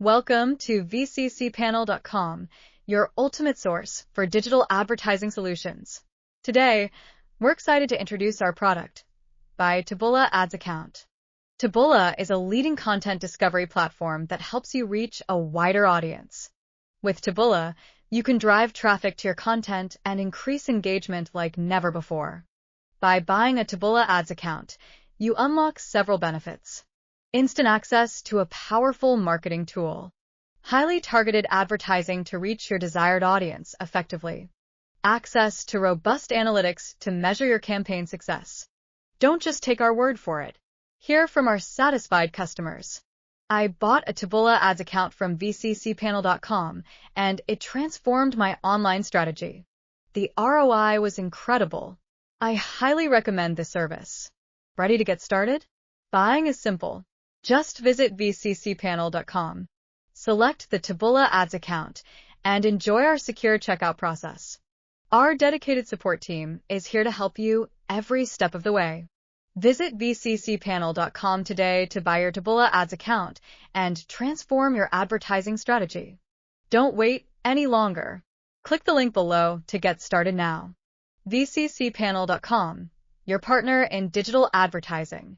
Welcome to vccpanel.com, your ultimate source for digital advertising solutions. Today, we're excited to introduce our product by Taboola Ads account. Taboola is a leading content discovery platform that helps you reach a wider audience. With Taboola, you can drive traffic to your content and increase engagement like never before. By buying a Taboola Ads account, you unlock several benefits. Instant access to a powerful marketing tool. Highly targeted advertising to reach your desired audience effectively. Access to robust analytics to measure your campaign success. Don't just take our word for it. Hear from our satisfied customers. I bought a Taboola Ads account from vccpanel.com, and it transformed my online strategy. The ROI was incredible. I highly recommend this service. Ready to get started? Buying is simple. Just visit vccpanel.com, select the Taboola Ads account, and enjoy our secure checkout process. Our dedicated support team is here to help you every step of the way. Visit vccpanel.com today to buy your Taboola Ads account and transform your advertising strategy. Don't wait any longer. Click the link below to get started now. vccpanel.com, your partner in digital advertising.